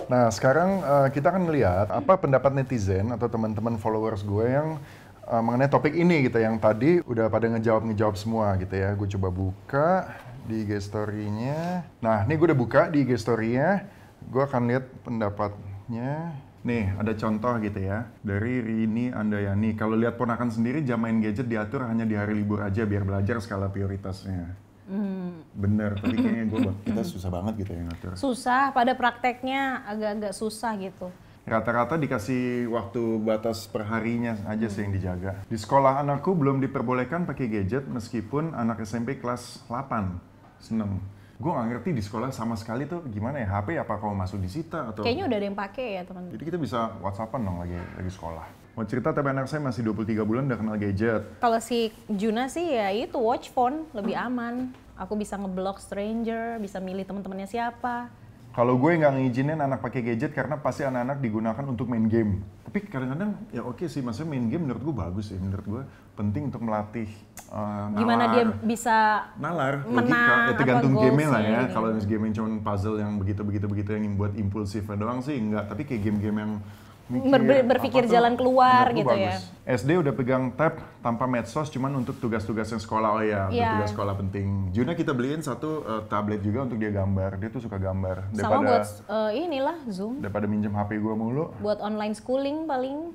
Nah, sekarang kita akan melihat apa pendapat netizen atau teman-teman followers gue yang mengenai topik ini gitu. Yang tadi udah pada ngejawab semua gitu ya. Gue coba buka di IG story-nya. Nah, ini gue udah buka di IG story-nya. Gue akan lihat pendapatnya. Nih, ada contoh gitu ya. Dari Rini Andayani. Kalau lihat ponakan sendiri, jam main gadget diatur hanya di hari libur aja biar belajar skala prioritasnya. Bener, tapi kayaknya kita susah banget gitu ya ngatur. Susah, pada prakteknya agak-agak susah gitu. Rata-rata dikasih waktu batas perharinya aja sih yang dijaga. Di sekolah anakku belum diperbolehkan pakai gadget meskipun anak SMP kelas 8. Seneng. Gue nggak ngerti di sekolah sama sekali tuh gimana ya, HP apa kalau masuk disita atau... Kayaknya udah ada yang pakai ya teman. Jadi kita bisa WhatsAppan dong lagi sekolah. Mau cerita tapi anak saya masih 23 bulan udah kenal gadget. Kalau si Juna sih ya itu watch phone, lebih aman. Aku bisa ngeblok stranger, bisa milih teman-temannya siapa. Kalau gue nggak ngizinin anak pakai gadget karena pasti anak-anak digunakan untuk main game. Tapi kadang-kadang ya oke sih, maksudnya main game menurut gue bagus sih. Menurut gue penting untuk melatih nalar. Gimana dia bisa nalar, menang, logika. Ya tergantung game lah ya. gitu. Kalau game yang cuma puzzle yang begitu yang buat impulsif doang sih enggak. Tapi kayak game-game yang berpikir jalan keluar gitu ya. SD udah pegang tab tanpa medsos cuman untuk tugas-tugas yang sekolah. Oh ya, untuk tugas sekolah penting. Juna kita beliin satu tablet juga untuk dia gambar. Dia tuh suka gambar. Sama buat inilah Zoom. Daripada minjem HP gua mulu. Buat online schooling paling.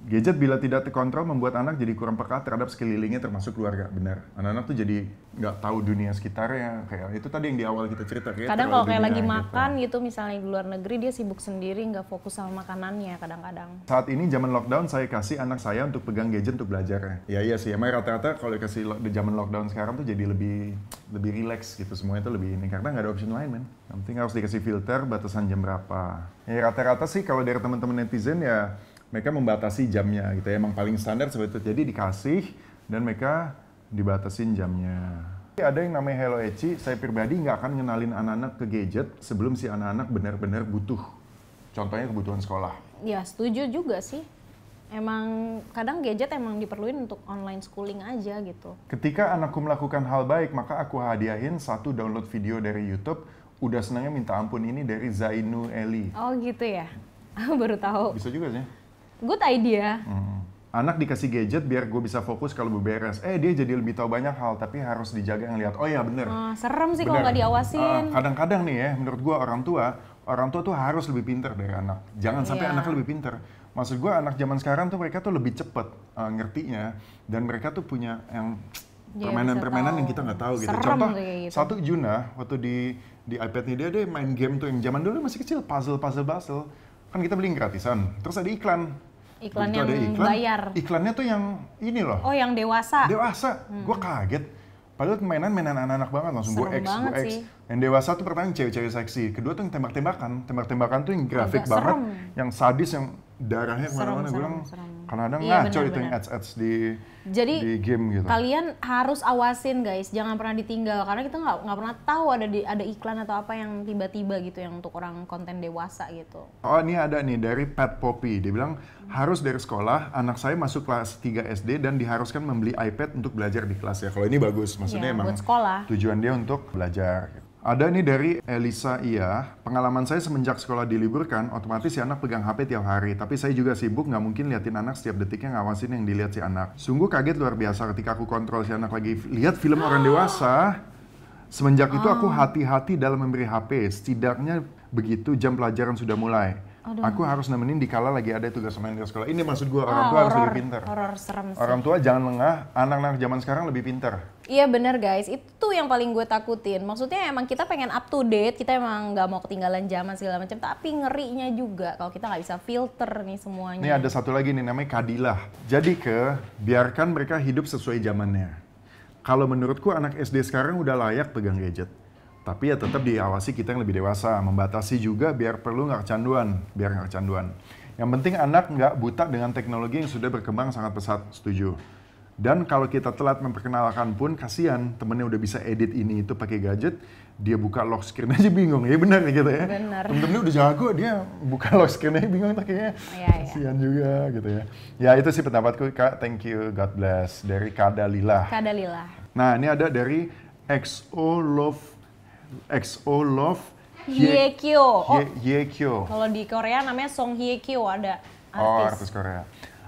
Gadget bila tidak terkontrol membuat anak jadi kurang peka terhadap sekelilingnya termasuk keluarga. Benar. Anak-anak tuh jadi nggak tahu dunia sekitarnya. Kayak itu tadi yang di awal kita cerita. Kadang kalau kayak lagi makan gitu misalnya di luar negeri dia sibuk sendiri nggak fokus sama makanannya kadang-kadang. Saat ini zaman lockdown saya kasih anak saya untuk pegang gadget untuk belajarnya. Ya iya sih. Emang rata-rata kalau dikasih di zaman lockdown sekarang tuh jadi lebih relax gitu. Semuanya tuh lebih ini karena nggak ada option lain men. Yang penting harus dikasih filter batasan jam berapa. Ya rata-rata sih kalau dari teman-teman netizen ya mereka membatasi jamnya gitu ya, emang paling standar seperti itu. Jadi dikasih dan mereka dibatasin jamnya. Ada yang namanya Hello Eci, saya pribadi nggak akan ngenalin anak-anak ke gadget sebelum si anak-anak benar-benar butuh. Contohnya kebutuhan sekolah. Ya setuju juga sih. Emang kadang gadget emang diperluin untuk online schooling aja gitu. Ketika anakku melakukan hal baik, maka aku hadiahin satu download video dari YouTube. Udah senangnya minta ampun, ini dari Zainu Eli. Oh gitu ya? Aku baru tahu. Bisa juga sih. Good idea. Anak dikasih gadget biar gue bisa fokus kalau beberes. Dia jadi lebih tahu banyak hal, tapi harus dijaga yang lihat. Oh iya bener. Serem sih kalau nggak diawasin. Kadang-kadang nih ya, menurut gue orang tua tuh harus lebih pintar dari anak. Jangan sampai anaknya lebih pintar. Maksud gue anak zaman sekarang tuh mereka tuh lebih cepet ngertinya. Dan mereka tuh punya yang permainan-permainan yang kita nggak tahu gitu. Contoh, gitu. Satu Juna, waktu di iPad-nya dia main game tuh yang zaman dulu masih kecil, puzzle. Kan kita beli gratisan, terus ada iklan. Iklan yang bayar. Iklannya tuh yang ini loh. Oh, yang dewasa. Gue kaget. Padahal mainan anak-anak banget, langsung gue X. Yang dewasa tuh pertama yang cewek-cewek seksi. Kedua tuh yang tembak-tembakan. Tembak-tembakan tuh yang grafik banget. Yang sadis, yang darahnya kemana-mana. Gue bilang, kadang-kadang ngaco itu yang ads di game gitu. Kalian harus awasin guys, jangan pernah ditinggal. Karena kita nggak pernah tahu ada iklan atau apa yang tiba-tiba gitu yang untuk orang konten dewasa gitu. Oh ini ada nih dari Pat Poppy, dia bilang harus dari sekolah, anak saya masuk kelas 3 SD dan diharuskan membeli iPad untuk belajar di kelas ya. Kalau ini bagus, maksudnya emang buat sekolah. Tujuan dia untuk belajar. Ada nih dari Elisa pengalaman saya semenjak sekolah diliburkan, otomatis si anak pegang HP tiap hari. Tapi saya juga sibuk, nggak mungkin liatin anak setiap detiknya ngawasin yang dilihat si anak. Sungguh kaget luar biasa ketika aku kontrol si anak lagi lihat film orang dewasa. Semenjak itu aku hati-hati dalam memberi HP, setidaknya begitu jam pelajaran sudah mulai. Aku harus nemenin dikala lagi ada tugas main di sekolah. Ini maksud gue, orang tua harus lebih pintar. Serem sih. Orang tua jangan lengah, anak-anak zaman sekarang lebih pintar. Iya bener guys, itu yang paling gue takutin. Maksudnya emang kita pengen up to date, kita emang nggak mau ketinggalan zaman segala macam. Tapi ngerinya juga kalau kita nggak bisa filter nih semuanya. Ini ada satu lagi nih namanya Kadilah. Jadi biarkan mereka hidup sesuai zamannya. Kalau menurutku anak SD sekarang udah layak pegang gadget. Tapi ya tetap diawasi kita yang lebih dewasa, membatasi juga biar nggak kecanduan. Yang penting anak nggak buta dengan teknologi yang sudah berkembang sangat pesat, setuju. Dan kalau kita telat memperkenalkan pun, kasihan temennya udah bisa edit ini itu pakai gadget, dia buka lock screen aja bingung, ya benar gitu ya. Benar. Temen-temennya udah jago, dia buka lock screen aja bingung, kayaknya kasihan juga gitu ya. Ya itu sih pendapatku Kak, thank you, God bless, dari Kadalilah. Kadalilah. Nah ini ada dari XO Love Hye Kyo. Oh, Hye Kyo. kalau di Korea namanya Song Hye Kyo, ada Oh, artis. artis Korea.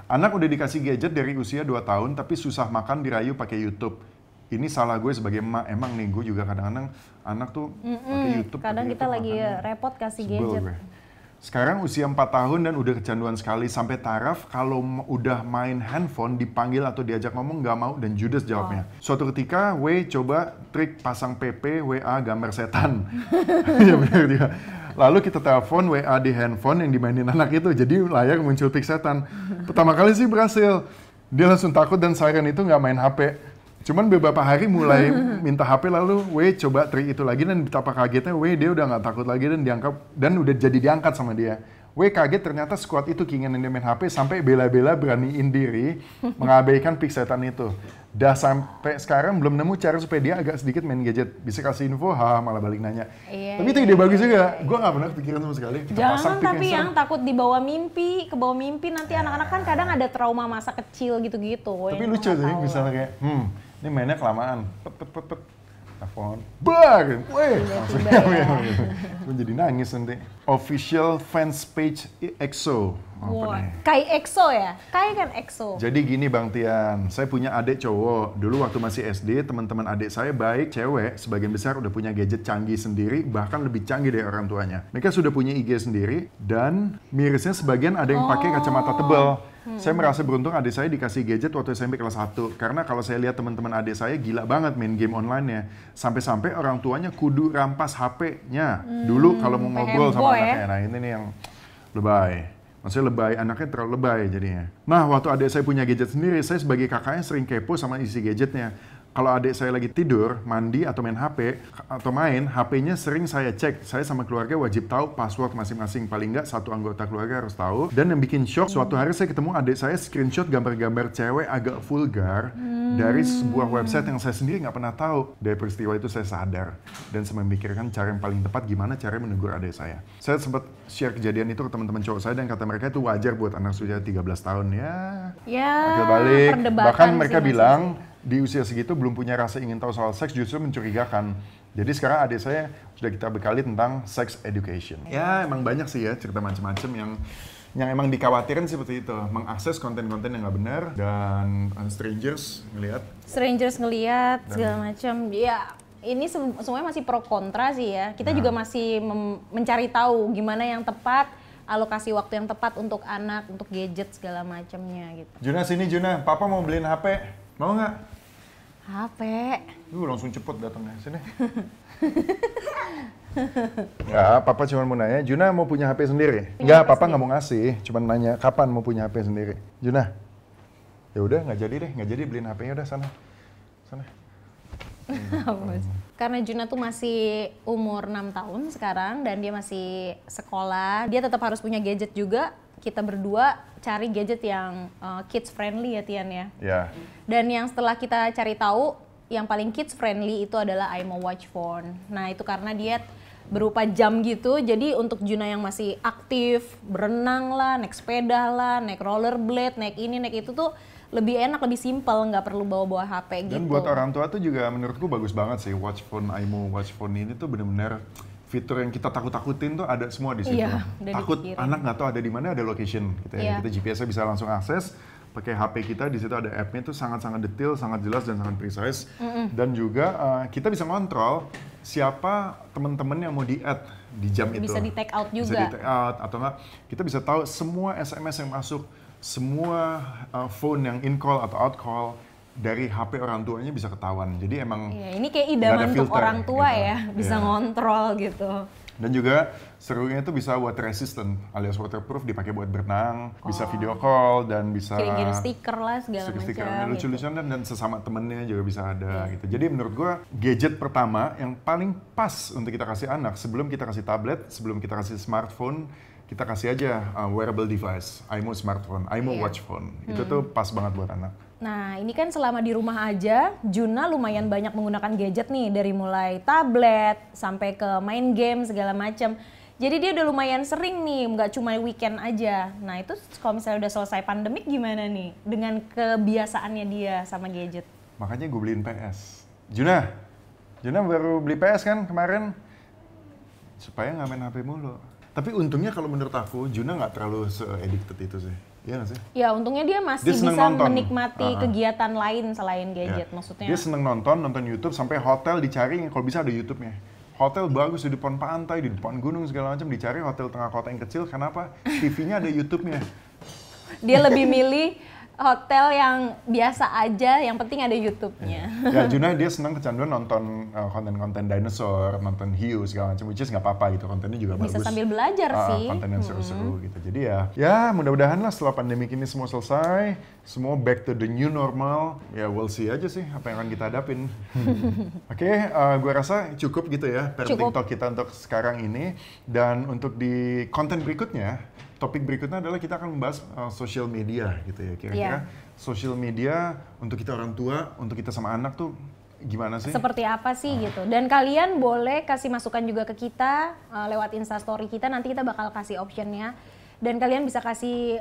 Anak udah dikasih gadget dari usia 2 tahun, tapi susah makan dirayu pakai YouTube. Ini salah gue sebagai emak. Emang nih, gue juga kadang-kadang anak tuh pakai YouTube. Kadang pakai kita YouTube, lagi makanya repot kasih sebel gadget. gue. Sekarang usia 4 tahun dan udah kecanduan sekali. Sampai taraf kalau udah main handphone, dipanggil atau diajak ngomong nggak mau dan judes jawabnya. Suatu ketika, W coba trik pasang PP, WA gambar setan. Ya benar dia. Lalu kita telepon WA di handphone yang dimainin anak itu. Jadi layar muncul pik setan. Pertama kali sih berhasil. Dia langsung takut dan siren itu nggak main HP. Cuman beberapa hari mulai minta HP lalu coba trik itu lagi dan betapa kagetnya dia udah nggak takut lagi dan diangkat dan udah jadi diangkat sama dia. Kaget ternyata squad itu keinginan dia main HP sampai bela-bela beraniin diri mengabaikan pik setan itu. Dah sampai sekarang belum nemu cara supaya dia agak sedikit main gadget. Bisa kasih info, malah balik nanya. Iya, Tapi itu ide bagus juga. Gue nggak pernah kepikiran sama sekali. Kita pasang Jangan pik tapi serem. yang takut dibawa mimpi, ke bawah mimpi nanti anak-anak kan kadang ada trauma masa kecil gitu-gitu. Tapi yang lucu nggak sih, tahu misalnya lah. kayak, ini mainnya kelamaan, pet, telepon, bang, langsung gitu. Gue jadi nangis nanti. Official fans page EXO. Apa Wah, nih? Kai EXO ya? Kai kan EXO. Jadi gini Bang Tian, saya punya adik cowok. Dulu waktu masih SD, teman-teman adik saya baik cewek, sebagian besar udah punya gadget canggih sendiri, bahkan lebih canggih dari orang tuanya. Mereka sudah punya IG sendiri, dan mirisnya sebagian ada yang pakai kacamata tebal. Saya merasa beruntung adik saya dikasih gadget waktu SMP kelas 1. Karena kalau saya lihat teman-teman adik saya gila banget main game online-nya. Sampai-sampai orang tuanya kudu rampas HP-nya. Dulu kalau mau ngobrol sama heboh ya. anaknya. Nah ini nih yang lebay. Maksudnya lebay, anaknya terlalu lebay jadinya. Nah, waktu adik saya punya gadget sendiri, saya sebagai kakaknya sering kepo sama isi gadgetnya. Kalau adik saya lagi tidur, mandi, atau main HP, atau main, HP-nya sering saya cek. Saya sama keluarga wajib tahu password masing-masing. Paling nggak satu anggota keluarga harus tahu. Dan yang bikin shock, suatu hari saya ketemu adik saya screenshot gambar-gambar cewek agak vulgar dari sebuah website yang saya sendiri nggak pernah tahu. Dari peristiwa itu saya sadar. Dan saya memikirkan cara yang paling tepat gimana cara menegur adik saya. Saya sempat share kejadian itu ke teman-teman cowok saya dan kata mereka itu wajar buat anak usia 13 tahun. Ya, Akil balik. perdebatan Bahkan sih mereka masih. bilang di usia segitu belum punya rasa ingin tahu soal seks, justru mencurigakan. Jadi sekarang adik saya sudah kita bekali tentang sex education. Ya emang banyak sih ya cerita macam-macam yang emang dikhawatirin seperti itu, mengakses konten-konten yang nggak benar dan strangers ngelihat segala macam. Ya, ini semuanya masih pro kontra sih ya. Kita juga masih mencari tahu gimana yang tepat, alokasi waktu yang tepat untuk anak, untuk gadget segala macamnya gitu. Juna sini Juna, Papa mau beliin HP, mau nggak? HP. Langsung cepet datangnya sini. Ya, Papa cuma mau nanya, Juna mau punya HP sendiri? Enggak, Papa nggak mau ngasih, cuma nanya kapan mau punya HP sendiri. Juna, ya udah nggak jadi beliin HP-nya udah sana. Karena Juna tuh masih umur 6 tahun sekarang dan dia masih sekolah, dia tetap harus punya gadget juga. Kita berdua cari gadget yang kids friendly ya Tian ya. Ya. Dan yang setelah kita cari tahu, yang paling kids friendly itu adalah iMo Watch Phone. Nah itu karena dia berupa jam gitu, jadi untuk Juna yang masih aktif, berenang lah, naik sepeda lah, naik rollerblade, naik ini, naik itu tuh lebih enak, lebih simpel, nggak perlu bawa-bawa HP gitu. Dan buat orang tua tuh juga menurutku bagus banget sih Watch Phone, iMo Watch Phone ini tuh bener-bener fitur yang kita takut-takutin tuh ada semua di situ. Iya, udah Takut dipikirin. anak nggak tahu ada di mana, ada location gitu ya. Iya. Kita GPS-nya bisa langsung akses pakai HP kita, di situ ada app-nya tuh sangat-sangat detail, sangat jelas dan sangat precise. Dan juga kita bisa ngontrol siapa teman-teman yang mau di-add di jam itu. Bisa di take out Bisa juga. di take out atau enggak kita bisa tahu semua SMS yang masuk, semua phone yang in call atau out call dari HP orang tuanya bisa ketahuan. Jadi emang Iya, ini kayak nggak idaman ada untuk filter, orang tua gitu. ya, bisa Iya. ngontrol gitu. Dan juga serunya itu bisa water resistant alias waterproof, dipakai buat berenang, bisa video call dan bisa Kirim-kirim stiker lah segala stiker-stiker macam. lucu-lucuan dan sesama temennya juga bisa ada gitu. Jadi menurut gua gadget pertama yang paling pas untuk kita kasih anak sebelum kita kasih tablet, sebelum kita kasih smartphone, kita kasih aja wearable device, iMo smartphone, iMo Iya. watch phone. Itu tuh pas banget buat anak. Nah, ini kan selama di rumah aja, Juna lumayan banyak menggunakan gadget nih, dari mulai tablet sampai ke main game segala macam. Jadi dia udah lumayan sering nih, nggak cuma weekend aja. Nah itu kalau misalnya udah selesai pandemik gimana nih dengan kebiasaannya dia sama gadget? Makanya gue beliin PS. Juna baru beli PS kan kemarin? supaya nggak main HP mulu. Tapi untungnya kalau menurut aku, Juna nggak terlalu se-addicted itu sih. Iya nggak sih? Ya untungnya dia masih Dia seneng bisa nonton. menikmati kegiatan lain selain gadget, Ya. maksudnya. Dia seneng nonton YouTube sampai hotel dicari, kalau bisa ada YouTube-nya. Hotel bagus di depan pantai, di depan gunung segala macam, dicari hotel tengah kota yang kecil. Kenapa? TV-nya ada YouTube-nya. Dia lebih milih hotel yang biasa aja, yang penting ada YouTube-nya. Ya Juna dia senang kecanduan nonton konten-konten dinosaur, nonton hiu segala macam, which is nggak apa-apa gitu, kontennya juga Bisa bagus. sambil belajar sih. Konten yang seru-seru gitu. Jadi ya mudah-mudahan lah setelah pandemi ini semua selesai, semua back to the new normal. Ya we'll see aja sih apa yang akan kita hadapin. Oke, gue rasa cukup gitu ya parenting talk kita untuk sekarang ini. Dan untuk di konten berikutnya, topik berikutnya adalah kita akan membahas social media gitu ya. Kira-kira social media untuk kita orang tua, untuk kita sama anak tuh gimana sih? Seperti apa sih gitu. Dan kalian boleh kasih masukan juga ke kita lewat Instastory kita, nanti kita bakal kasih optionnya. Dan kalian bisa kasih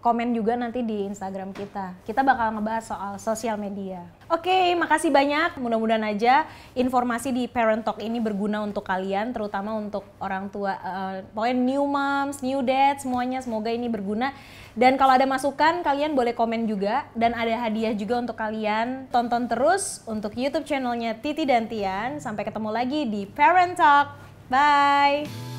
komen juga nanti di Instagram kita. Kita bakal ngebahas soal sosial media. Oke, makasih banyak. Mudah-mudahan aja informasi di Parent Talk ini berguna untuk kalian, terutama untuk orang tua, pokoknya new moms, new dad, semuanya semoga ini berguna. Dan kalau ada masukan, kalian boleh komen juga. Dan ada hadiah juga untuk kalian. Tonton terus untuk YouTube channelnya Titi dan Tian. Sampai ketemu lagi di Parent Talk. Bye!